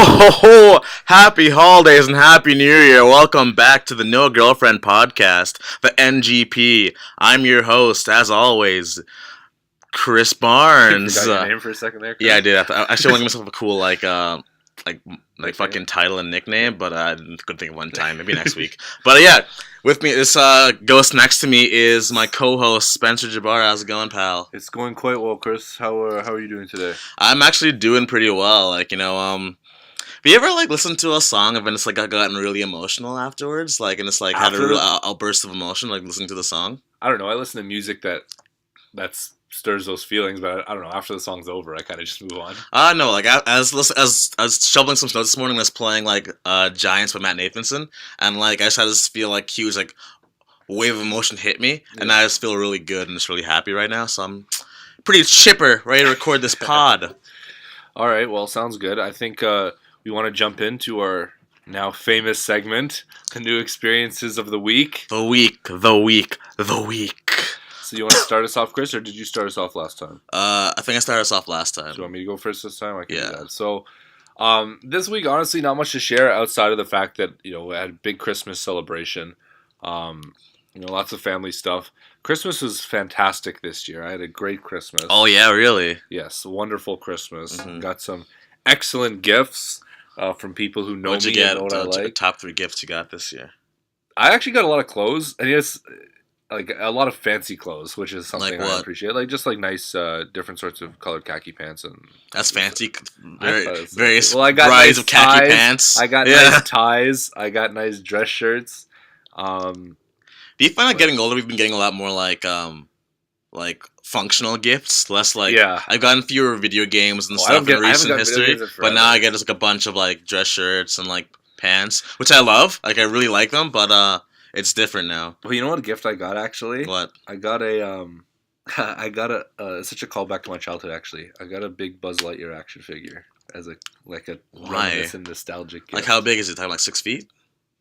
Oh, happy holidays and happy new year. Welcome back to the No Girlfriend podcast, the NGP. I'm your host, as always, Chris Barnes. You forgot your name for a second there, Chris? Yeah, I did. I actually want to give myself a cool, fucking title and nickname, but I couldn't think of one time. Maybe next week. But yeah, with me, this ghost next to me is my co-host, Spencer Jabbar. How's it going, pal? It's going quite well, Chris. How are you doing today? I'm actually doing pretty well. Have you ever listen to a song and then it's gotten really emotional afterwards? And it's had a real outburst of emotion, listening to the song? I don't know. I listen to music that stirs those feelings, but I don't know. After the song's over, I kind of just move on. No. As shoveling some snow this morning, I was playing Giants with Matt Nathanson, and I just had this feel huge wave of emotion hit me, and I just feel really good and just really happy right now. So I'm pretty chipper, ready to record this pod. All right. Well, sounds good. I think we want to jump into our now famous segment, the new experiences of the week. The week. So you want to start us off, Chris, or did you start us off last time? I think I started us off last time. Do you want me to go first this time? I can do Yeah. that. So this week, honestly, not much to share outside of the fact that, we had a big Christmas celebration. Lots of family stuff. Christmas was fantastic this year. I had a great Christmas. Oh, yeah, really? Yes, wonderful Christmas. Mm-hmm. Got some excellent gifts from people who know What'd you me get? and know what I like. Top 3 gifts you got this year? I actually got a lot of clothes. And yes, a lot of fancy clothes, which is something I appreciate. Nice, different sorts of colored khaki pants and. That's fancy. Various I got nice of khaki ties. pants. I got nice ties. I got nice dress shirts. Do you find getting older, we've been getting a lot more functional gifts, less Yeah. I've gotten fewer video games and stuff in recent history, but now I get just a bunch of dress shirts and pants, which I love. I really like them, but it's different now. Well, you know what gift I got actually? What? I got a it's such a callback to my childhood actually. I got a big Buzz Lightyear action figure as a reminiscent nostalgic gift. How big is it? Talking 6 feet?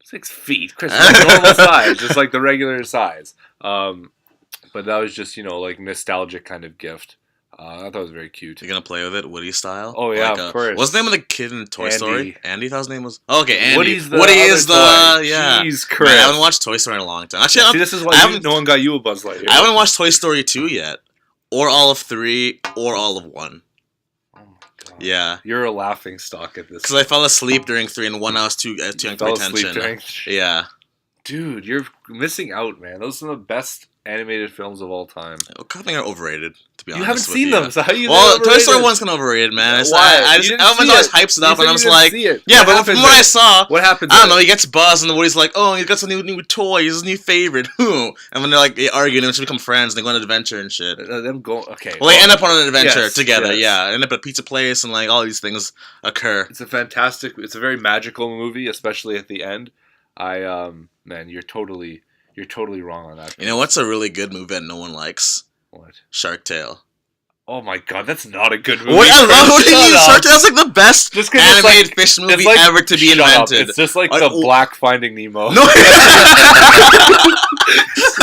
6 feet, Chris. Normal size, just the regular size. But that was just nostalgic kind of gift. I thought it was very cute. You're gonna play with it, Woody style? Oh yeah, of course. What's the name of the kid in Toy Story? Andy, thought his name was. Oh, okay, Andy. Woody is the yeah. Jeez, Chris. Man, I haven't watched Toy Story in a long time. Actually, see, this is why no one got you a Buzz Lightyear. I haven't watched Toy Story 2 yet, or all of 3, or all of 1. Oh my god. Yeah. You're a laughing stock at this. Because I fell asleep during 3 and 1 I was too young to pay attention. Yeah. Dude, you're missing out, man. Those are the best animated films of all time. I think they're overrated, to be honest. You haven't seen them, so how you Well, Toy Story 1's kind of overrated, man. Why? Everyone always hypes it up, and I was like, yeah, what but from what I saw, what happens? I don't know, he gets buzzed, and Woody's like, oh, he got some new toy, he's his new favorite, who? And when they argue, and they become friends, and they go on an adventure and shit. Them go, okay. Well, they end up on an adventure together, yes. yeah. End up at a pizza place, and all these things occur. It's a very magical movie, especially at the end. Man, you're totally wrong on that. You know what's a really good movie that no one likes? What? Shark Tale. Oh my god, that's not a good movie. What do you mean? Shark Tale's the best animated fish movie ever to be invented. It's just the Black Finding Nemo. No.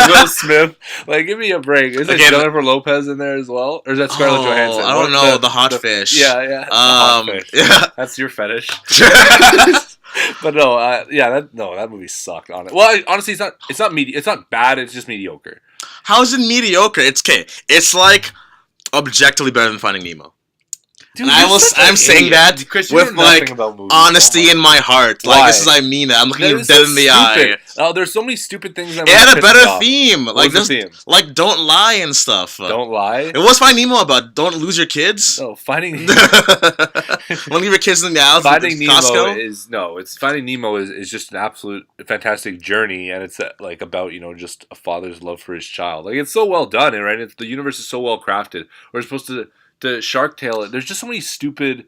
Will Smith. Give me a break. Is it Jennifer Lopez in there as well? Or is that Scarlett Johansson? I don't know. The hot fish. Yeah. Hot fish. Yeah. That's your fetish. But no, that movie sucked on it. Well, honestly, it's not bad. It's just mediocre. How is it mediocre? It's okay. It's objectively better than Finding Nemo. Dude, I'm saying that Chris, with honesty in my heart. This is I mean that. I'm looking you dead in the eye. Oh, there's so many stupid things. It had a better theme. Theme? Don't lie and stuff. Don't lie. It was Finding Nemo about don't lose your kids. No, Finding Nemo. Want to leave your kids in the house? Finding Nemo Costco? Finding Nemo is just an absolute fantastic journey, and it's about just a father's love for his child. It's so well done, right? The universe is so well crafted. We're supposed to. The Shark Tale, there's just so many stupid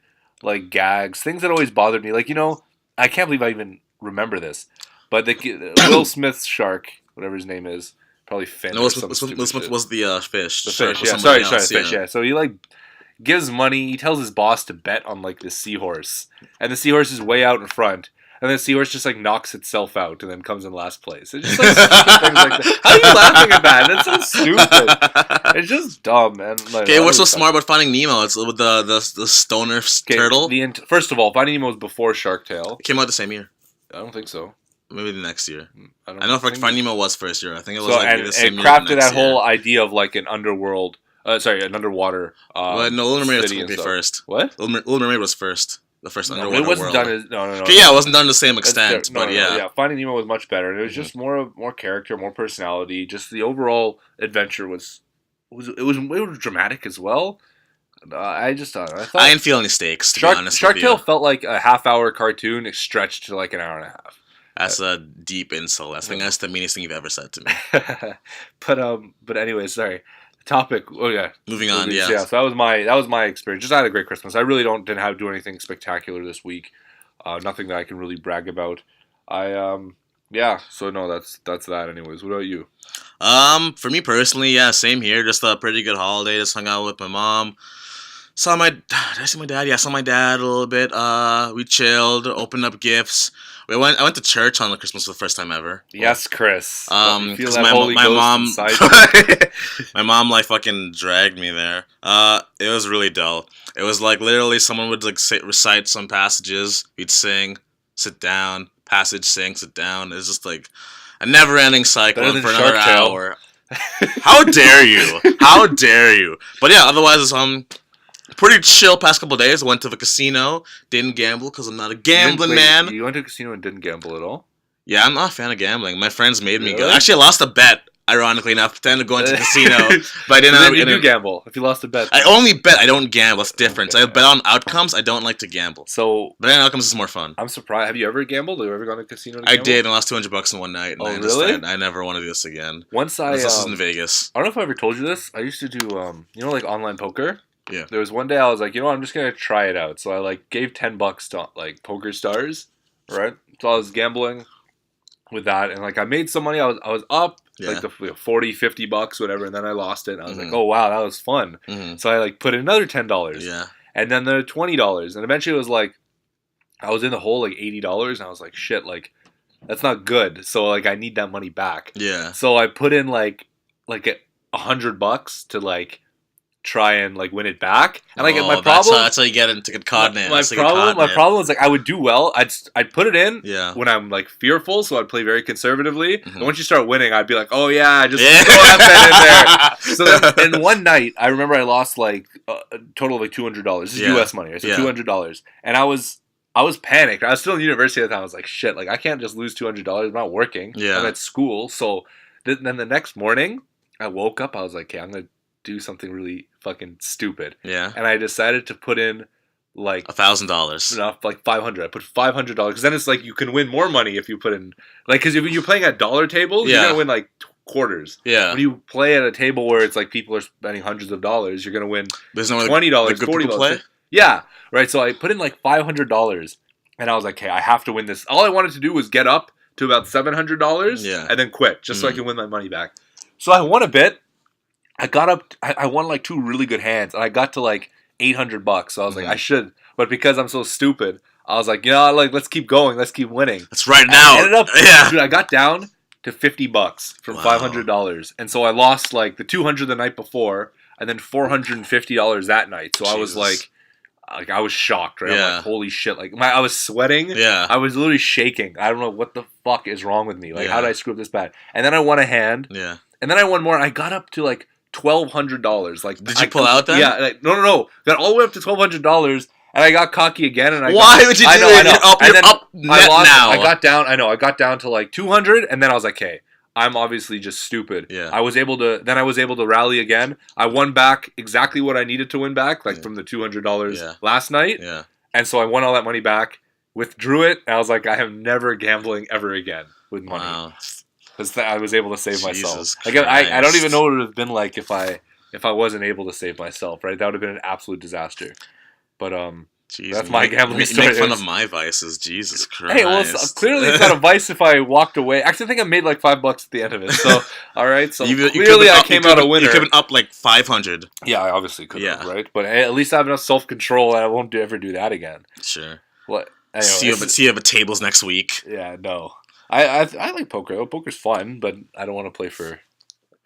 gags, things that always bothered me. I can't believe I even remember this, but the Will Smith's shark, whatever his name is, probably Finn. Will Smith was the fish. The fish, yeah. Sorry, fish, yeah. So he gives money. He tells his boss to bet on this seahorse, and the seahorse is way out in front. And then Seahorse just knocks itself out and then comes in last place. It's just stupid things like that. How are you laughing at that? That's so stupid. It's just dumb, man. Like, Okay, what's so smart about Finding Nemo? It's with the stoner turtle. First of all, Finding Nemo was before Shark Tale. It came out the same year. I don't think so. Maybe the next year. I know Finding Nemo was first year. I think it was the same year. It crafted that whole idea of like an underworld. An underwater. Well, no, Little Mermaid was technically first. What? Little Mermaid was first. The first underwater it wasn't world. done as no. Okay, yeah, it wasn't done to the same extent, but yeah. Finding Nemo was much better. And it was just more character, more personality. Just the overall adventure was dramatic as well. I didn't feel any stakes. To be honest, Shark Tale felt like a half-hour cartoon stretched to like an hour and a half. That's a deep insult. I think that's the meanest thing you've ever said to me. But anyway, sorry. Topic. Oh yeah. Moving on. Yeah. So that was my experience. Just had a great Christmas. I really didn't have to do anything spectacular this week. Nothing that I can really brag about. So no, that's that. Anyways, what about you? For me personally, yeah, same here. Just a pretty good holiday. Just hung out with my mom. Did I see my dad? Yeah, I saw my dad a little bit. We chilled, opened up gifts. I went to church on Christmas for the first time ever. Yes, Chris. Because my mom, my mom like fucking dragged me there. It was really dull. It was like literally someone would like recite some passages. We'd sing, sit down, passage, sing, sit down. It's just like a never-ending cycle for another hour. How dare you? How dare you? But yeah, otherwise it's pretty chill past couple days. I went to the casino, didn't gamble because I'm not a gambling man. You went to a casino and didn't gamble at all? Yeah, I'm not a fan of gambling. My friends made me go. Actually, I lost a bet, ironically enough, pretended to go into the casino, but I didn't. You do gamble if you lost a bet. I only bet. I don't gamble. It's different. Okay. I bet on outcomes. I don't like to gamble. So, but on outcomes is more fun. I'm surprised. Have you ever gambled? Have you ever gone to a casino? I did. I lost $200 in one night. And really? I never want to do this again. This is in Vegas. I don't know if I ever told you this. I used to do, like online poker. Yeah. There was one day I was like, I'm just gonna try it out. So I like gave $10 to like Poker Stars, right? So I was gambling with that, and like I made some money. I was up like the $40, $50, whatever, and then I lost it. And I was like, oh wow, that was fun. So I like put in another $10. Yeah. And then the $20, and eventually it was like I was in the hole like $80, and I was like, shit, like that's not good. So like I need that money back. Yeah. So I put in like $100 to like try and like win it back, and like my problem that's how you get into get caught in. My problem is like I would do well. I'd put it in when I'm like fearful, so I'd play very conservatively. And once you start winning, I'd be like, oh yeah, just throw that bet in there. So then, in one night, I remember I lost like a total of like $200. This is US money, right? So $200, and I was panicked. I was still in university at the time. I was like, shit, like I can't just lose $200. I'm not working. Yeah, I'm at school. So then the next morning, I woke up. I was like, okay, I'm gonna do something really fucking stupid. Yeah. And I decided to put in like $1,000. No, like $500. I put $500 because then it's like you can win more money if you put in like because if you're playing at dollar tables, you're gonna win like quarters. Yeah. When you play at a table where it's like people are spending hundreds of dollars, you're gonna win $20, $40. Yeah. Right. So I put in like $500, and I was like, okay, I have to win this. All I wanted to do was get up to about $700. Yeah. And then quit just so I can win my money back. So I won a bit. I got up. I won like 2 really good hands, and I got to like $800. So I was like, I should, but because I'm so stupid, I was like, like let's keep going, let's keep winning. That's right now. I ended up, dude, I got down to $50 from $500, and so I lost like the $200 the night before, and then $450 that night. So I was like I was shocked, right? I'm like, holy shit! Like I was sweating. Yeah, I was literally shaking. I don't know what the fuck is wrong with me. Like, how did I screw up this bad? And then I won a hand. Yeah, and then I won more. I got up to like $1,200. Like, did you pull out then? Yeah, like, no. Got all the way up to $1,200, and I got cocky again. And why would you do it? You're up net now. I got down. I know. I got down to like 200, and then I was like, "Okay, I'm obviously just stupid." Yeah. I was able to rally again. I won back exactly what I needed to win back, like from the $200 last night. Yeah. And so I won all that money back, withdrew it, and I was like, I am never gambling ever again with money. Wow. Because I was able to save myself. Like, I don't even know what it would have been like if I wasn't able to save myself, right? That would have been an absolute disaster. But that's my gambling story. Make fun of my vices, Jesus Christ. Hey, well, clearly it's not a vice if I walked away. Actually, I think I made like $5 at the end of it. So, all right. So clearly I came out a winner. You could have been up like 500. Yeah, I obviously could have, right? But at least I have enough self-control, and I won't ever do that again. Sure. What? Anyway, see you have a tables next week. Yeah, no. I like poker. Poker's fun, but I don't want to play for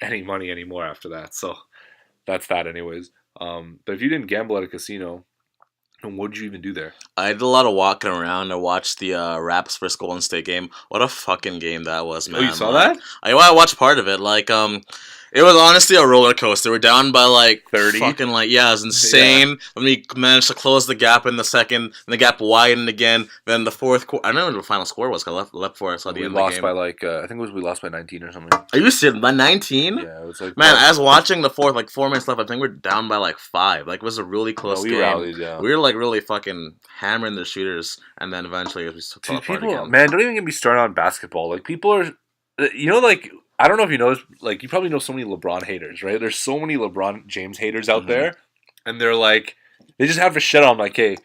any money anymore after that. So, that's that anyways. But if you didn't gamble at a casino, then what did you even do there? I did a lot of walking around. I watched the Raps versus Golden State game. What a fucking game that was, man! Oh, you saw Like, that? I watched part of it. Like, it was honestly a roller coaster. We're down by like 30? fucking like yeah, it was insane. When we managed to close the gap in the second, and the gap widened again. Then the fourth quarter, I don't know what the final score was. 'Cause I left for it. So We the end of the lost game. by like I think it was we lost by 19 or something. Are you serious? By 19? Yeah, it was like Man, I was watching the fourth, like 4 minutes left. I think we're down by like 5. Like it was a really close we game. rallied. Yeah, We were like really fucking hammering the shooters, and then eventually we fell dude, apart people, again. man, don't even get me started on basketball. Like people are, like I don't know if you know this. Like you probably know so many LeBron haters, right? There's so many LeBron James haters out there, and they're like, they just have a shit on. Like, hey,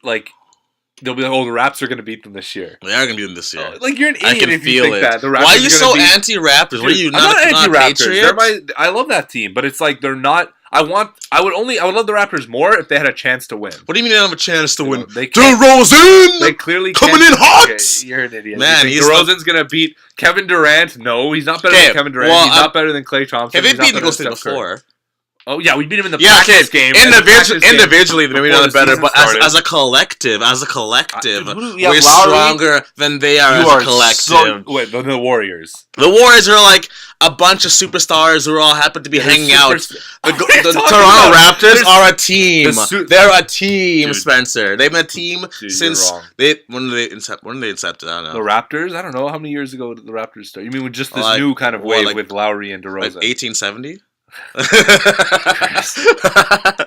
like they'll be like, oh, the Raps are gonna beat them this year. They are gonna beat them this year. Like you're an I idiot can if you feel think it. that. The Raptors Why are you are so gonna beat- anti-Raptors? What are you I'm not anti-Raptors. They're Patriot? I love that team, but it's like they're not. I would love the Raptors more if they had a chance to win. What do you mean they don't have a chance to win? They can't- DeRozan They clearly coming can't- in hot. Okay, you're an idiot. Man, You think he's DeRozan's gonna beat Kevin Durant. No, he's not better Okay, than Kevin Durant. well, he's not better than Klay Thompson. Have they he's not beaten the better Golden than State Steph Curry. before? Oh yeah, we beat him in the Yeah, okay. practice game. in the practice game Individually, maybe before not the better, season but started. as a collective, yeah, we're Lowry, stronger than they are you as are a collective. the Warriors. The Warriors are like a bunch of superstars who all happen to be hanging out. The Toronto Raptors are a team. They're a team, Dude. Spencer. They've been a team Dude, since you're wrong. when did they incept? I don't know. The Raptors? I don't know how many years ago did the Raptors start. You mean with just this Like, new kind of what, wave like- with Lowry and Like DeRozan? 1870.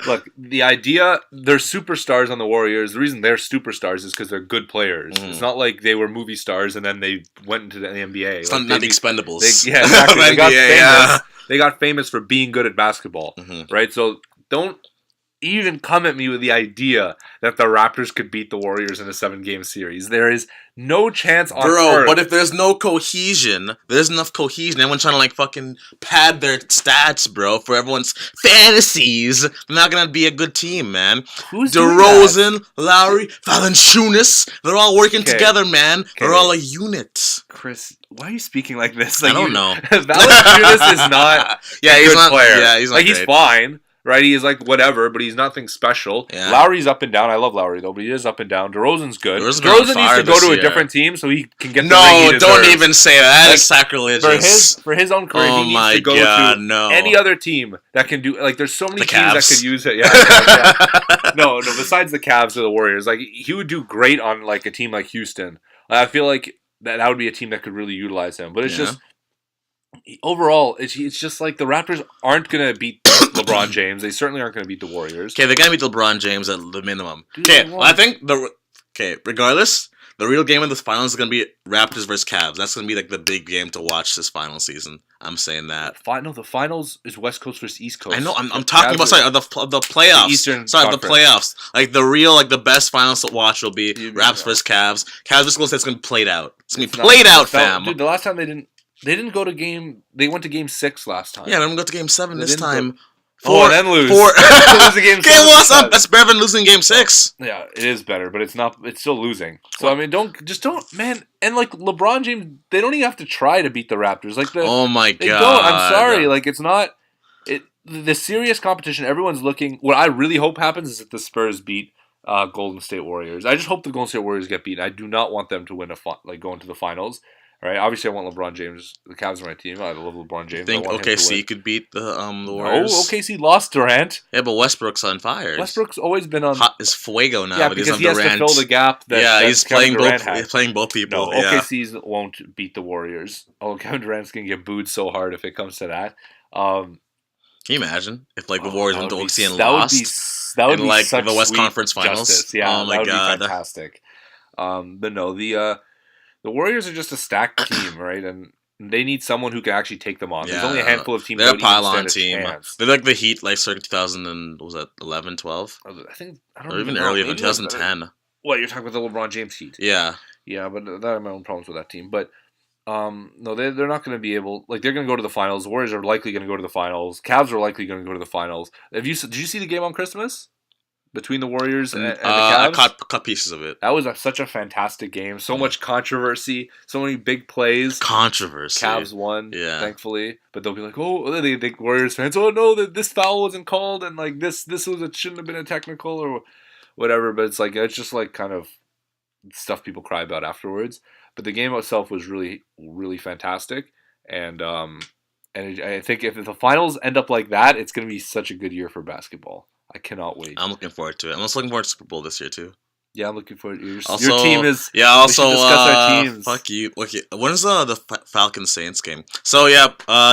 Look, the idea they're superstars on the Warriors. The reason they're superstars is because they're good players. Mhm. It's not like they were movie stars and then they went into the NBA. It's Like, not they- the Expendables. yeah, exactly. They got NBA, famous. yeah. They got famous for being good at basketball, Mhm. right? So don't even come at me with the idea that the Raptors could beat the Warriors in a 7-game series. There is no chance on Bro, earth. but if there's no cohesion, there's enough cohesion. Everyone's trying to like fucking pad their stats, bro, for everyone's fantasies. They're not gonna be a good team, man. Who's doing DeRozan, Lowry, Valanciunas, they're all working Okay. together, man. They're Okay. all a unit. Chris, why are you speaking like this? I Like don't know. Valanciunas is not yeah, a he's good not. player. Yeah, he's not like great. he's fine, right? He is like whatever, but he's nothing special. Yeah. Lowry's up and down. I love Lowry though, but he is up and down. DeRozan's good. DeRozan's been on DeRozan needs fire to go this to a year. different team so he can get the ring No, he don't deserves. even say that. That Like, is sacrilegious. For his own career, Oh he my needs to go God, to no. any other team that can do. Like, there's so many The teams that Cavs. could use it. Yeah. No. Besides the Cavs or the Warriors, like he would do great on like a team like Houston. I feel like that would be a team that could really utilize him. But it's Yeah. just overall, it's just like the Raptors aren't gonna beat LeBron James. They certainly aren't gonna beat the Warriors. Okay, they're gonna beat LeBron James at the minimum. Dude, Okay, they well, I won't. think regardless, the real game of the finals is gonna be Raptors versus Cavs. That's gonna be like the big game to watch this final season. I'm saying that. The finals is West Coast versus East Coast. I know. I'm The talking Cavs about are- the playoffs. The Eastern sorry, the Conference. playoffs. Like the real, like the best finals to watch will be You- Raps yeah. versus Cavs. Cavs versus Golden State's gonna be played out. It's gonna be It's not- played out, it's not- fam. Dude, the last time they didn't go to game. They went to game 6 last time. Yeah, I'm gonna go to Game 7 They this didn't go- time. Oh, and then lose. Four. Lose the game Okay, 7 well, this time. that's better than losing Game 6. Yeah, it is better, but it's not. It's still losing. So I mean, don't, man. And like LeBron James, they don't even have to try to beat the Raptors. Like Oh my they god! don't. I'm sorry. Like it's not. The serious competition. Everyone's looking. What I really hope happens is that the Spurs beat Golden State Warriors. I just hope the Golden State Warriors get beat. I do not want them to win go into the finals. Right? Obviously, I want LeBron James. The Cavs are my team. I love LeBron James. think I want him to win. OKC could beat the No, Warriors. OKC lost Durant. Yeah, but Westbrook's on fire. Westbrook's always been on. Hot as fuego now. Yeah, but because he's he on has to Durant. fill the gap. That he's Kevin playing Durant both. had. He's playing both people. No, yeah. OKC's won't beat the Warriors. Oh, Kevin Durant's gonna get booed so hard if it comes to that. Can you imagine if like the Warriors went to OKC and that lost? That would in, be like, such the West sweet Conference Finals? justice. Yeah, Oh my that would God. be fantastic. But no, the Warriors are just a stacked team, right? And they need someone who can actually take them on. There's Yeah. only a handful of teams They're a that would even pylon stand a team. chance. They're like the Heat, like circa 2000 and what was that 11, 12, I don't or even know. earlier, Maybe than 2010. What, you're talking about the LeBron James Heat? Yeah, Yeah, but I have my own problems with that team. But no, they're not going to be able. Like they're going to go to the finals. The Warriors are likely going to go to the finals. Cavs are likely going to go to the finals. Did you see the game on Christmas? between the Warriors and the I Cavs? caught pieces of it. That was such a fantastic game. So much controversy. So many big plays. Controversy. Cavs won, thankfully. but they'll be like, oh, they Warriors fans, oh no, this foul wasn't called, and like this shouldn't have been a technical or whatever. But it's just like kind of stuff people cry about afterwards. But the game itself was really, really fantastic, and I think if the finals end up like that, it's going to be such a good year for basketball. I cannot wait. I'm looking forward to it. I'm also looking forward to Super Bowl this year too. Yeah, I'm looking forward to your team is. Yeah, also we should discuss our teams. Fuck you. Okay, when's the Falcons Saints game? So yeah,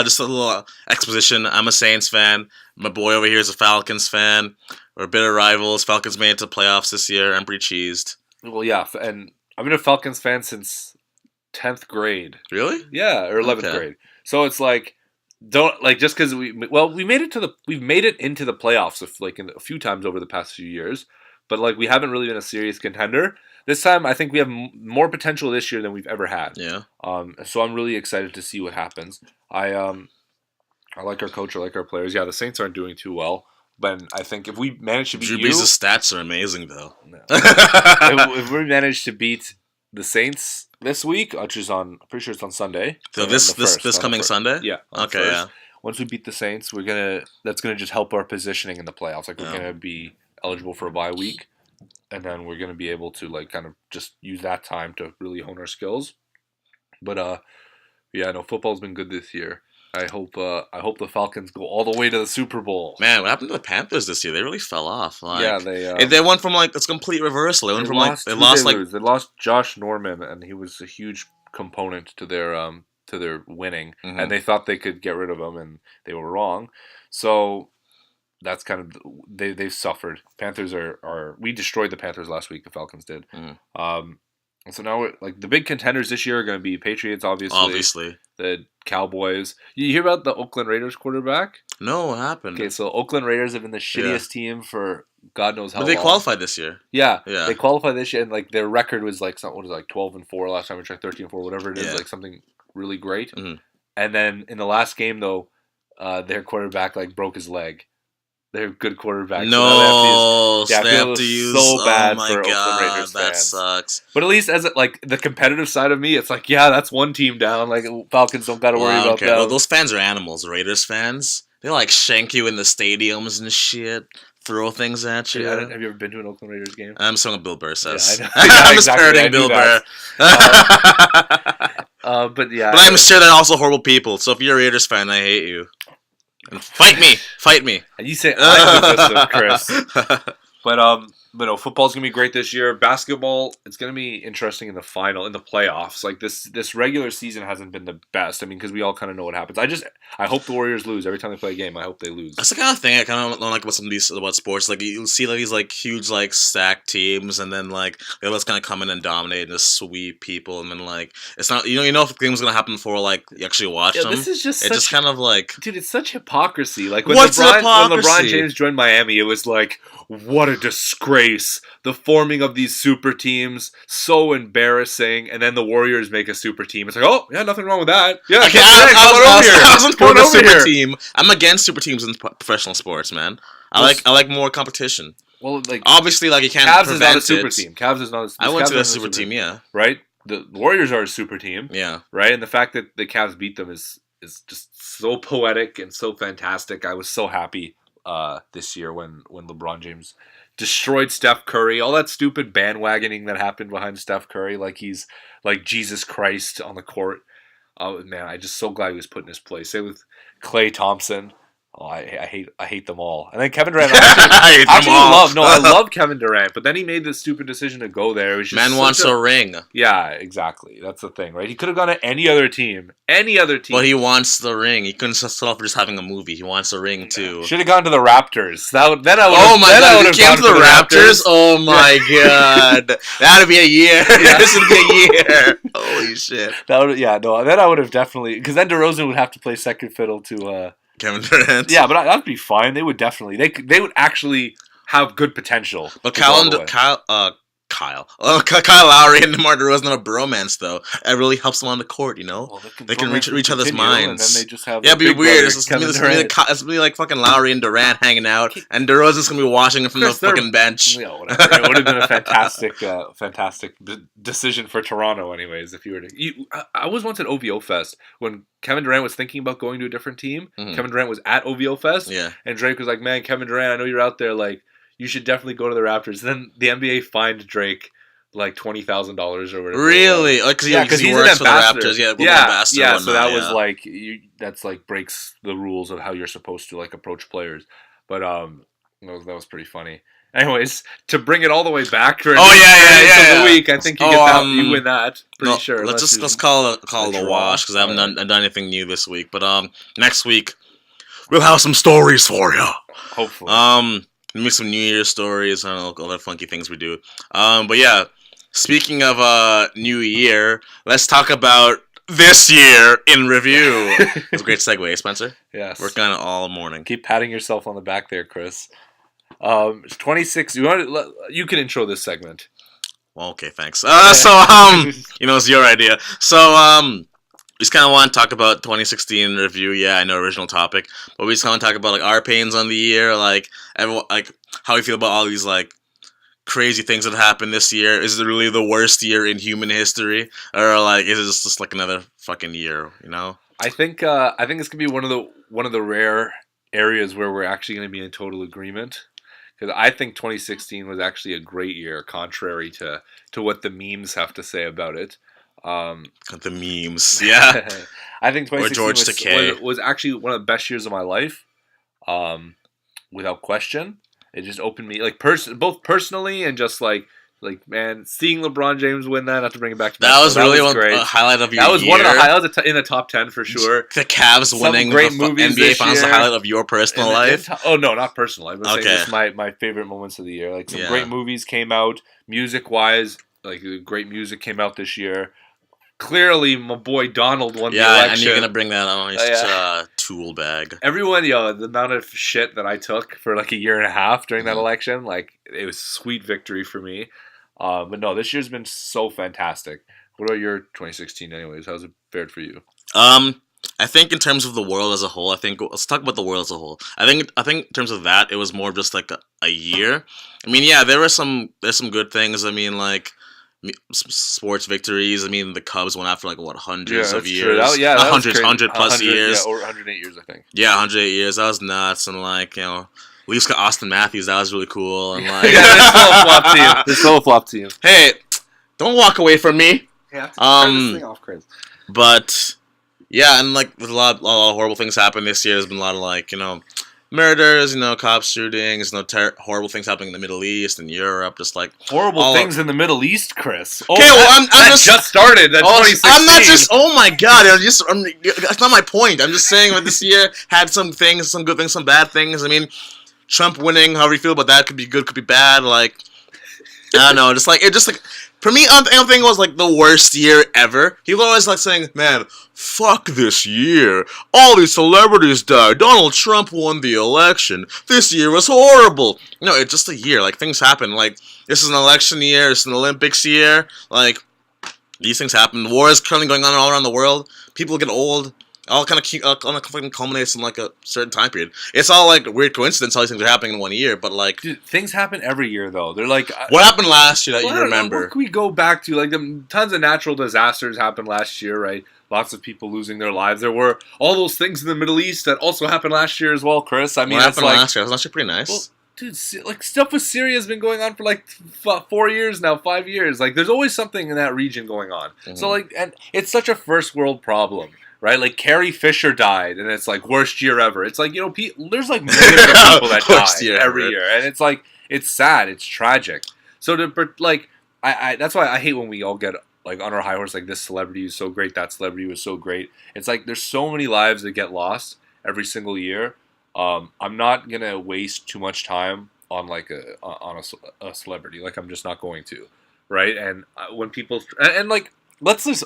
just a little exposition. I'm a Saints fan. My boy over here is a Falcons fan. We're bitter rivals. Falcons made it to playoffs this year. I'm pretty cheesed. Well, yeah, and I've been a Falcons fan since 10th grade. Really? Yeah, or 11th grade. So it's like, just because we've made it into the playoffs a few times over the past few years, but like we haven't really been a serious contender. This time, I think we have more potential this year than we've ever had. Yeah. So I'm really excited to see what happens. I like our coach. I like our players. Yeah, the Saints aren't doing too well, but I think if we manage to beat Drew Brees' stats are amazing though. No. if we manage to beat the Saints this week, which is I'm pretty sure it's on Sunday. So this coming Sunday? Yeah. Okay, yeah. Once we beat the Saints, that's gonna just help our positioning in the playoffs. Like we're gonna be eligible for a bye week, and then we're gonna be able to like kind of just use that time to really hone our skills. But football's been good this year. I hope the Falcons go all the way to the Super Bowl. Man, what happened to the Panthers this year? They really fell off. Like, yeah, they went from like it's complete reversal. They lost Josh Norman, and he was a huge component to their winning, and they thought they could get rid of him, and they were wrong. So that's kind of they've suffered. Panthers we destroyed the Panthers last week. The Falcons did. So now the big contenders this year are going to be Patriots, obviously. The Cowboys. You hear about the Oakland Raiders quarterback? No, what happened? Okay, so Oakland Raiders have been the shittiest team for God knows how long. But they qualified this year. Yeah. They qualified this year, and like their record was like 12-4 last time we tried, 13-4, whatever it is, like something really great. Mm-hmm. And then in the last game though, their quarterback like broke his leg. They're good quarterbacks. No, so they have to use so bad for Oakland Raiders fans. That sucks. But at least as the competitive side of me, it's like, yeah, that's one team down. Like Falcons don't got to worry about that. Well, those fans are animals. Raiders fans, they like shank you in the stadiums and shit, throw things at you. Have you ever been to an Oakland Raiders game? I'm saying what Bill Burr says. Yeah, I know. I'm just parroting Bill Burr. But I'm sure they're also horrible people. So if you're a Raiders fan, I hate you. Fight me. And you say I'm Chris. But no, football's gonna be great this year. Basketball, it's gonna be interesting in the playoffs. Like this regular season hasn't been the best. I mean, because we all kind of know what happens. I hope the Warriors lose every time they play a game. I hope they lose. That's the kind of thing I kind of don't like about sports. Like you'll see like these like huge like stacked teams, and then like the others kind of come in and dominate and just sweep people, and then like it's not you know if the game's gonna happen before like you actually watch them. This is just just kind of like dude, it's such hypocrisy. Like when what's when LeBron James joined Miami, it was like what a disgrace. The forming of these super teams, so embarrassing, and then the Warriors make a super team. It's like, oh, yeah, nothing wrong with that. Yeah, okay, I wasn't for the super team. I'm against super teams in professional sports, man. I like more competition. Well, like obviously, like you can't. Cavs is not a super team. Cavs is not. I went to a super team, yeah. Right. The Warriors are a super team. Yeah. Right, and the fact that the Cavs beat them is just so poetic and so fantastic. I was so happy this year when LeBron James destroyed Steph Curry, all that stupid bandwagoning that happened behind Steph Curry, like he's like Jesus Christ on the court. Oh man, I'm just so glad he was put in his place. Same with Klay Thompson. Oh, I hate them all. And then Kevin Durant. I love Kevin Durant, but then he made the stupid decision to go there. It was just wants a ring. Yeah, exactly. That's the thing, right? He could have gone to any other team. But he wants the ring. He couldn't settle for just having a movie. He wants a ring too. Should have gone to the Raptors. Oh my god! He came to the Raptors. Oh my god! That'd be a year. Yeah. This would be a year. Holy shit! Then I would have definitely because then DeRozan would have to play second fiddle to. Kevin Durant. Yeah, but that'd be fine. They would definitely. They would actually have good potential. But Kyle Kyle. Kyle Lowry and DeMar DeRozan have a bromance, though. It really helps them on the court, you know? Well, they can reach other's minds. And then they just have it'd be weird. It's Kevin Durant. gonna be like fucking Lowry and Durant hanging out, and DeRozan's going to be watching him from the fucking bench. Yeah, whatever. It would have been a fantastic decision for Toronto, anyways, if you were to... I was once at OVO Fest when Kevin Durant was thinking about going to a different team. Mm-hmm. Kevin Durant was at OVO Fest, and Drake was like, man, Kevin Durant, I know you're out there, like, you should definitely go to the Raptors. Then the NBA fined Drake like $20,000 or whatever. Really? Because he works for the Raptors. Ambassador. Yeah. So that was like that's like breaks the rules of how you're supposed to like approach players. But that was pretty funny. Anyways, to bring it all the way back for the week, I think you get that. You win that. Pretty sure. Let's call it a wash because I haven't done anything new this week. But next week we'll have some stories for you. Hopefully. Maybe some New Year's stories. I don't know, all the funky things we do. But yeah, speaking of New Year, let's talk about this year in review. It's a great segue, Spencer. Yes. Working on it all morning. Keep patting yourself on the back there, Chris. 26. You can intro this segment. Well, okay, thanks. It's your idea. So, we just kind of want to talk about 2016 review. Yeah, I know, original topic, but we just want to talk about like our pains on the year, like everyone, like how we feel about all these like crazy things that happened this year. Is it really the worst year in human history, or like is it just like another fucking year? You know? I think it's gonna be one of the rare areas where we're actually gonna be in total agreement. Because I think 2016 was actually a great year, contrary to what the memes have to say about it. The memes, yeah. I think 2016 was actually one of the best years of my life, without question. It just opened me like both personally and just like man, seeing LeBron James win that, not to bring it back to that was really a highlight of your year. That was one of the highlights in the top 10 for sure. The Cavs winning great the NBA Finals, the highlight of your personal life. Oh no, not personal. I'm saying just my favorite moments of the year. Like some great movies came out, music wise. Like great music came out this year. Clearly, my boy Donald won the election. Yeah, and you're gonna bring that on his tool bag. Everyone, the amount of shit that I took for like a year and a half during that election, like it was a sweet victory for me. But no, this year's been so fantastic. What about your 2016 anyways? How's it fared for you? I think in terms of the world as a whole, let's talk about the world as a whole. I think in terms of that, it was more just like a year. I mean, yeah, there's some good things. I mean, like sports victories. I mean, the Cubs went after like hundreds of years. Hundred plus years. Yeah, or 108 years, I think. Yeah, 108 years. That was nuts. And like, you know, Leafs got Austin Matthews. That was really cool. And like, this whole flop team. Hey, don't walk away from me. Yeah, turn this thing off, Chris. But yeah, and like with a lot of horrible things happened this year. There's been a lot of like, you know, murders, you know, cop shootings, you know, horrible things happening in the Middle East and Europe, just like horrible things in the Middle East, Chris. Okay, well, I'm just started. That's 2016. I'm not just. Oh my God! That's not my point. I'm just saying that this year had some things, some good things, some bad things. I mean, Trump winning, however you feel about that, could be good, could be bad. Like, I don't know, just like for me, I don't think it was like the worst year ever. He was always like saying, "Man, fuck this year. All these celebrities died. Donald Trump won the election. This year was horrible." No, it's just a year. Like, things happen. Like, this is an election year. It's an Olympics year. Like, these things happen. War is currently going on all around the world. People get old. All kind of culminates in like a certain time period. It's all like weird coincidence. All these things are happening in 1 year, but like, dude, things happen every year though. They're like, what happened last year that you remember? What can we go back to? Like, tons of natural disasters happened last year, right? Lots of people losing their lives. There were all those things in the Middle East that also happened last year as well, Chris. I mean, what happened last year? It was actually pretty nice. Well, dude, like stuff with Syria has been going on for like 4 years now, 5 years. Like, there's always something in that region going on. Mm-hmm. So like, and it's such a first world problem. Right, like Carrie Fisher died, and it's like worst year ever. It's like, you know, there's like millions of people that die every year, and it's like it's sad, it's tragic. So I that's why I hate when we all get like on our high horse, like this celebrity was so great, that celebrity was so great. It's like there's so many lives that get lost every single year. I'm not gonna waste too much time on like a celebrity. Like, I'm just not going to, right? And when people and like let's just.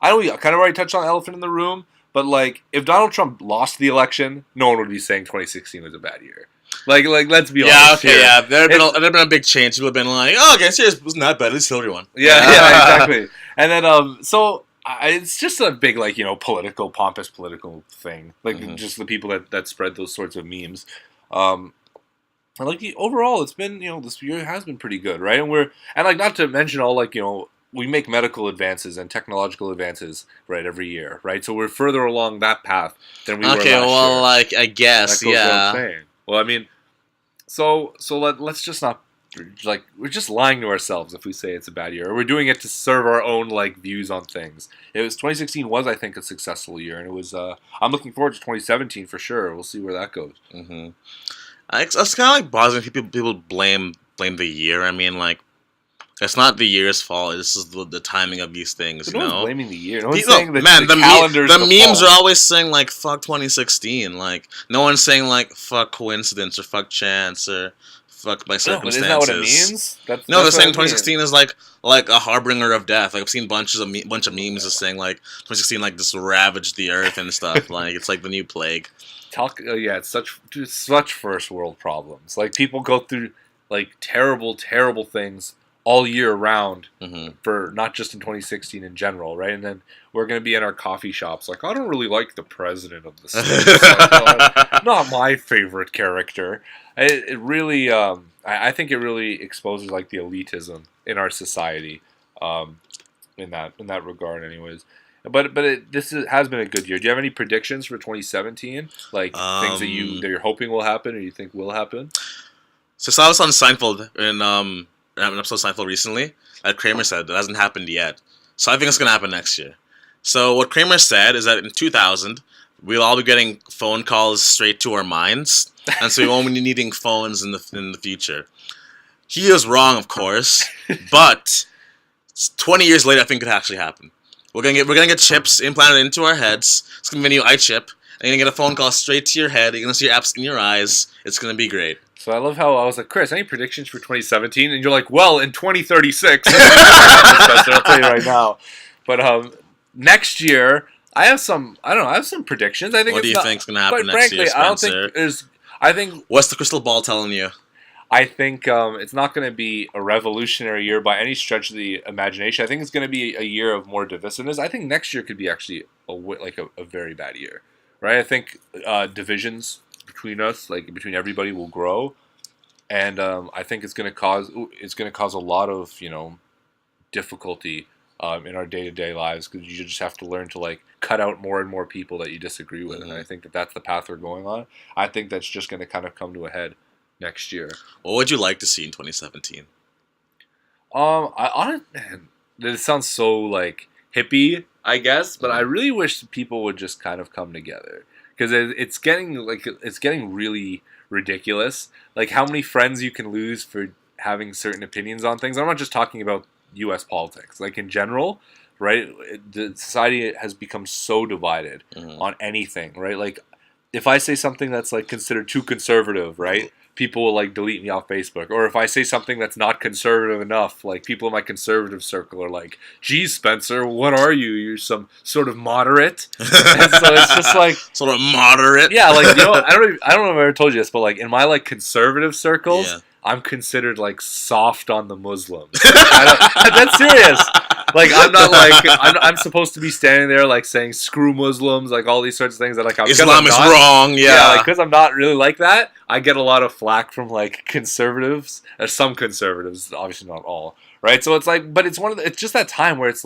I know we kind of already touched on the elephant in the room, but like if Donald Trump lost the election, no one would be saying 2016 was a bad year. Like let's be Yeah, honest. okay, here. yeah. There'd been a big change. People have been like, oh, okay, serious, wasn't that bad. At least Hillary won. Yeah, exactly. And then it's just a big pompous political thing. Like just the people that spread those sorts of memes. And overall, it's been this year has been pretty good, right? And not to mention all we make medical advances and technological advances right every year, right? So we're further along that path than we were last year. Okay, well, I guess, That goes without yeah. saying. Well, I mean, so let's just not we're just lying to ourselves if we say it's a bad year, or we're doing it to serve our own views on things. 2016 was, I think, a successful year, and it was. I'm looking forward to 2017 for sure. We'll see where that goes. Mm-hmm. It's kind of bothering people blame the year. I mean, it's not the year's fault. This is the timing of these things. But no one's blaming the year. No one's saying saying that the calendar's the memes fault. are always saying fuck 2016. No one's saying fuck coincidence or fuck chance or fuck my circumstances. Isn't that what it means? No, they're saying 2016 is like a harbinger of death. I've seen bunch of memes just saying 2016 just ravaged the earth and stuff. It's like the new plague. It's such first world problems. People go through terrible things all year round for not just in 2016 in general, right? And then we're gonna be in our coffee shops I don't really like the president of the state. Not my favorite character. It really, I think it really exposes the elitism in our society, in that regard, anyways. But has been a good year. Do you have any predictions for 2017? Things that you're hoping will happen or you think will happen? So I was on Seinfeld in an episode of Seinfeld recently that Kramer said that hasn't happened yet. So I think it's gonna happen next year. So what Kramer said is that in 2000 we'll all be getting phone calls straight to our minds, and so we won't be needing phones in the future. He is wrong, of course, but 20 years later, I think it could actually happen. We're gonna get chips implanted into our heads. It's gonna be a new eye chip, and you're gonna get a phone call straight to your head. You're gonna see your apps in your eyes. It's gonna be great. So I love how I was like, Chris, any predictions for 2017? And you're like, well, in 2036. I'll tell you right now. But next year, I have some predictions. I think. What do you think's gonna happen next year, Spencer? I think. What's the crystal ball telling you? I think it's not going to be a revolutionary year by any stretch of the imagination. I think it's going to be a year of more divisiveness. I think next year could be actually a very bad year, right? I think divisions between us, between everybody, will grow, and I think it's going to cause a lot of difficulty in our day-to-day lives, because you just have to learn to cut out more and more people that you disagree with, and I think that's the path we're going on. I think that's just going to kind of come to a head next year. What would you like to see in 2017? This sounds so hippie, I guess, but I really wish people would just kind of come together, because it's getting really ridiculous. How many friends you can lose for having certain opinions on things. I'm not just talking about U.S. politics, in general, right? The society has become so divided on anything, right? If I say something that's considered too conservative, right? People will delete me off Facebook. Or if I say something that's not conservative enough, people in my conservative circle are like, geez, Spencer, what are you? You're some sort of moderate? And so it's just sort of moderate? Yeah, I don't know if I ever told you this, but in my conservative circles, yeah, I'm considered soft on the Muslims. That's serious. I'm not I'm supposed to be standing there saying screw Muslims, all these sorts of things that Islam is wrong, yeah. Because I'm not really like that. I get a lot of flack from conservatives, some conservatives, obviously not all, right? So it's but it's just that time where it's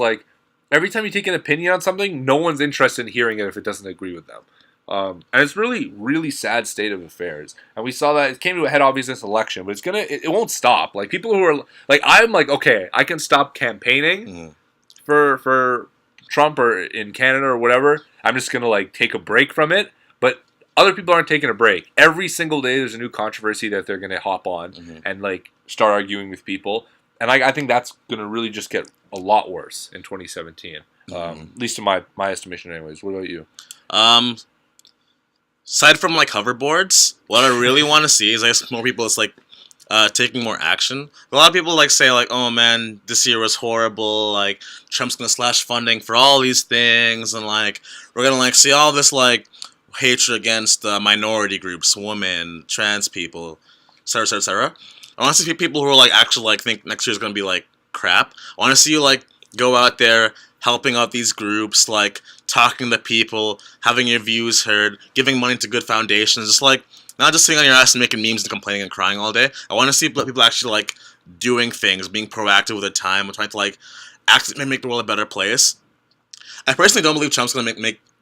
every time you take an opinion on something, no one's interested in hearing it if it doesn't agree with them. And it's really, really sad state of affairs. And we saw that it came to a head, obviously, this election, but it won't stop. People who are I'm okay, I can stop campaigning for Trump or in Canada or whatever. I'm just gonna take a break from it. But other people aren't taking a break. Every single day, there's a new controversy that they're gonna hop on and start arguing with people. And I think that's gonna really just get a lot worse in 2017. At least in my estimation, anyways. What about you? Aside from hoverboards, what I really want to see is more people taking more action. A lot of people say oh man, this year was horrible. Trump's gonna slash funding for all these things, and we're gonna see all this hatred against minority groups, women, trans people, etc., etc., etc. I want to see people who are like actually like think next year is gonna be like crap. I want to see you like go out there helping out these groups, like talking to people, having your views heard, giving money to good foundations, just like not just sitting on your ass and making memes and complaining and crying all day. I want to see people actually like doing things, being proactive with their time, and trying to like actually make the world a better place. I personally don't believe Trump's gonna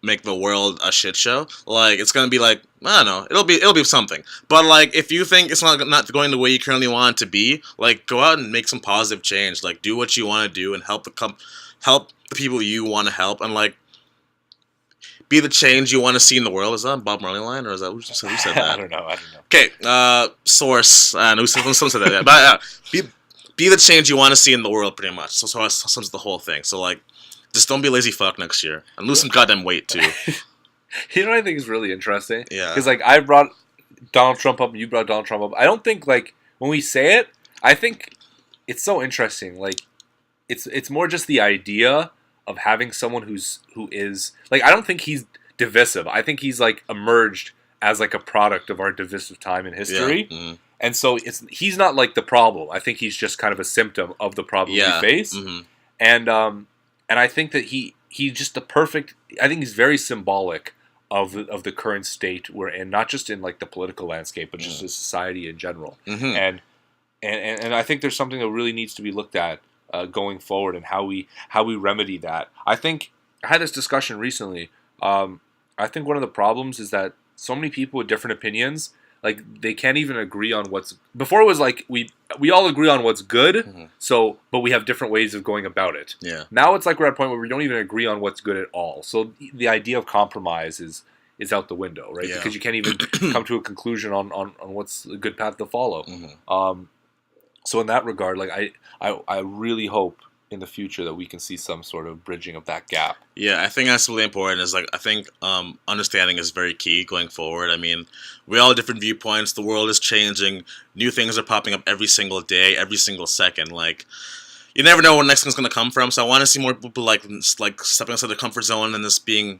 make the world a shit show. Like it's gonna be like I don't know, it'll be something. But like if you think it's not going the way you currently want it to be, like go out and make some positive change. Like do what you want to do and help the people you want to help, and like be the change you want to see in the world. Is that a Bob Marley line, or is that who said that? I don't know. Okay, source. No, someone said that. Yeah. But be the change you want to see in the world, pretty much. So that's the whole thing. So like, just don't be a lazy fuck next year and lose some goddamn weight too. You know what I think is really interesting? Yeah. Because like I brought Donald Trump up, and you brought Donald Trump up. I don't think like when we say it, I think it's so interesting. Like it's more just the idea of having someone who is like, I don't think he's divisive. I think he's like emerged as like a product of our divisive time in history. Yeah. Mm-hmm. And so he's not like the problem. I think he's just kind of a symptom of the problem we face. Mm-hmm. And I think that he's just the perfect. I think he's very symbolic of the current state we're in, not just in like the political landscape, but just the society in general. Mm-hmm. And I think there's something that really needs to be looked at going forward, and how we remedy that. I think I had this discussion recently. I think one of the problems is that so many people with different opinions, like they can't even agree on what's. Before it was like we all agree on what's good, mm-hmm. So but we have different ways of going about it. Yeah. Now it's like we're at a point where we don't even agree on what's good at all. So the idea of compromise is out the window, right? Yeah. Because you can't even come to a conclusion on what's a good path to follow. Mm-hmm. So in that regard, like I really hope in the future that we can see some sort of bridging of that gap. Yeah, I think that's really important. Is like I think understanding is very key going forward. I mean, we all have different viewpoints. The world is changing. New things are popping up every single day, every single second. Like you never know where the next thing's gonna come from. So I want to see more people like stepping outside their comfort zone and just being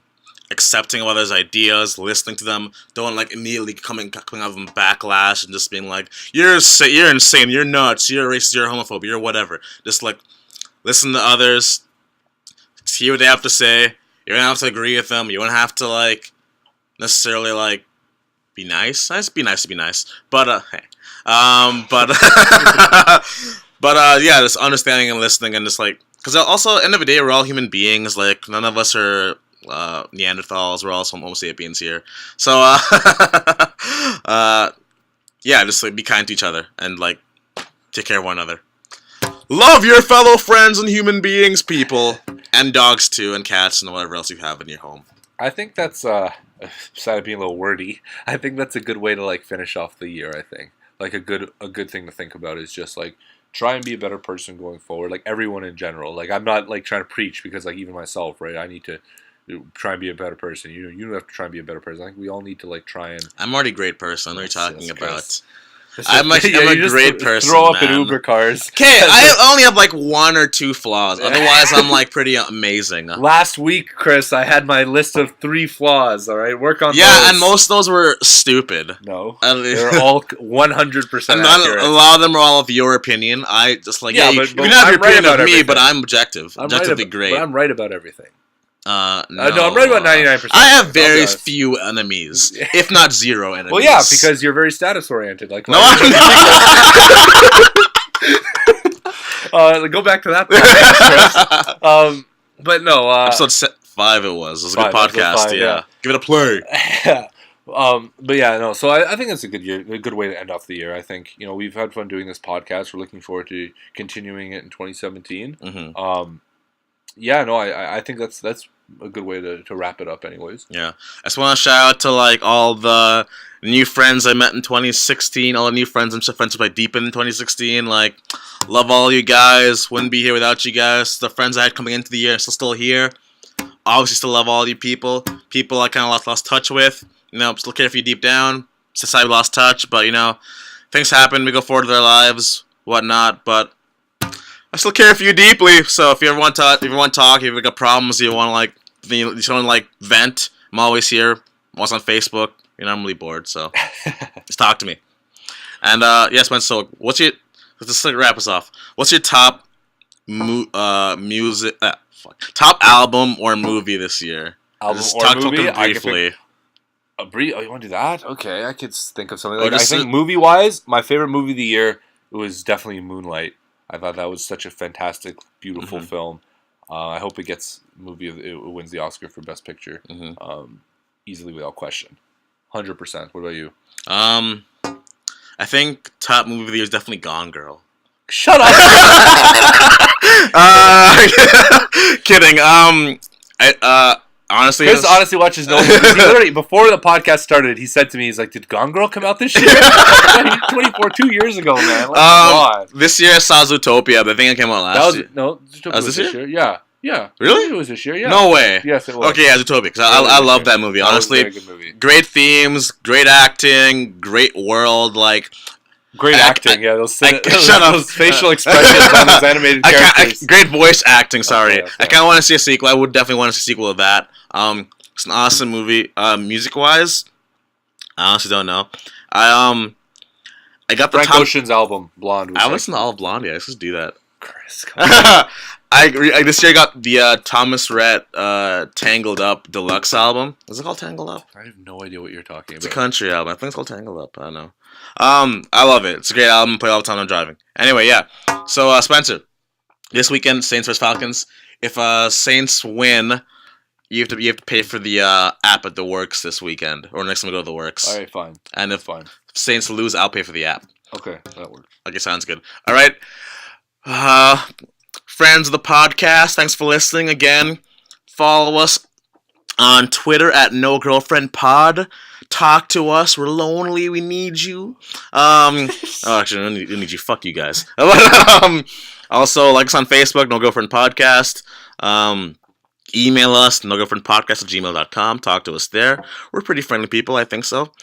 accepting of others' ideas, listening to them. Don't like immediately coming out of them backlash and just being like, you're insane, you're nuts, you're racist, you're homophobe, you're whatever. Just like listen to others, hear what they have to say. You don't have to agree with them. You don't have to like necessarily like be nice. Just be nice to be nice. But hey, yeah, just understanding and listening and just like, because also at the end of the day we're all human beings. Like none of us are Neanderthals. We're all some Homo sapiens here. So yeah, just like be kind to each other and like take care of one another. Love your fellow friends and human beings, people. And dogs, too, and cats, and whatever else you have in your home. I think that's, besides being a little wordy, I think that's a good way to, like, finish off the year, I think. Like, a good thing to think about is just, like, try and be a better person going forward. Like, everyone in general. Like, I'm not, like, trying to preach because, like, even myself, right, I need to try and be a better person. You don't have to try and be a better person. I think we all need to, like, try and... I'm already a great person. What are you talking about? I'm a great person. Throw up in Uber cars. Okay, I only have like 1 or 2 flaws. Otherwise, I'm like pretty amazing. Last week, Chris, I had my list of 3 flaws. All right, work on those. Yeah, and most of those were stupid. No, they're all 100% and accurate. A lot of them are all of your opinion. I just like but you can have your opinion of me, but I'm objective. Objectively great. But I'm right about everything. No, I'm right about 99%. I have very few enemies, if not 0 enemies. Well, yeah, because you're very status-oriented. Like, no, I'm not. Go back to that point, Chris. But no. Episode 5 it was. It was a good podcast, 5, yeah. Give it a play. But yeah, no. So I think it's a good way to end off the year. I think, we've had fun doing this podcast. We're looking forward to continuing it in 2017. Mm-hmm. Yeah, no, I think that's a good way to wrap it up anyways. Yeah. I just want to shout out to like all the new friends I met in 2016, all the new friends I'm friends with deep in 2016. Like, love all you guys. Wouldn't be here without you guys. The friends I had coming into the year are still here. Obviously still love all you people. People I kind of lost touch with. Still care for you deep down. Society lost touch, but things happen. We go forward to their lives, whatnot, but I still care for you deeply, so if you ever want to talk, if you ever got problems, you want to vent, I'm always here. What's on Facebook? I'm really bored, so just talk to me. And yes, man. So, let's just wrap us off. What's your top music? Top album or movie this year? Album just or movie? briefly. Oh, you want to do that? Okay, I could think of something. I think movie-wise, my favorite movie of the year was definitely Moonlight. I thought that was such a fantastic, beautiful film. I hope it wins the Oscar for Best Picture, easily without question, 100%. What about you? I think top movie of the year is definitely Gone Girl. Shut up. Kidding. Honestly, Chris honestly watches no movies. He literally, before the podcast started, he said to me, he's like, "Did Gone Girl come out this year?" 2 years ago, man. This year I saw Zootopia, but I think it came out last year. No, Zootopia was this year? Yeah. Really? It was this year, yeah. No way. Yes, it was. Okay, yeah, Zootopia. Because I love that movie. Honestly, that was a very good movie. Great themes, great acting, great world, Great acting, those facial expressions on those animated characters. Great voice acting, sorry. Okay. I kind of want to see a sequel. I would definitely want to see a sequel of that. It's an awesome movie. Music-wise, I honestly don't know. I got the Frank Ocean's album, Blonde. I listened to all of Blonde, yeah. Let's just do that. Chris, come on. This year I got the Thomas Rhett Tangled Up Deluxe album. Is it called Tangled Up? I have no idea what you're talking about. It's a country album. I think it's called Tangled Up. I don't know. I love it. It's a great album. Play all the time when I'm driving. Anyway, yeah. So, Spencer, this weekend, Saints vs Falcons. If Saints win, you have to pay for the app at the Works this weekend, or next time we go to the Works. All right, fine. And if Saints lose, I'll pay for the app. Okay, that works. Okay, sounds good. All right. Friends of the podcast, thanks for listening again. Follow us on Twitter at NoGirlfriendPod. Talk to us. We're lonely. We need you. Actually, we need you. Fuck you guys. Also, like us on Facebook, No Girlfriend Podcast. Email us, nogirlfriendpodcast@gmail.com. Talk to us there. We're pretty friendly people. I think so.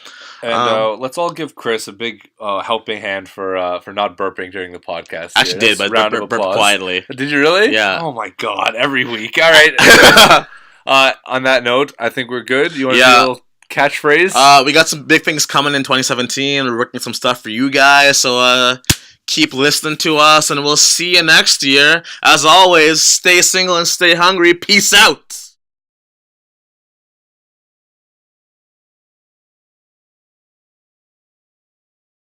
And let's all give Chris a big helping hand for not burping during the podcast. I actually did, but burp quietly. Did you really? Yeah. Oh my god, every week. All right. On that note, I think we're good. You want to do a little catchphrase? We got some big things coming in 2017. We're working some stuff for you guys, so keep listening to us, and we'll see you next year. As always, stay single and stay hungry. Peace out.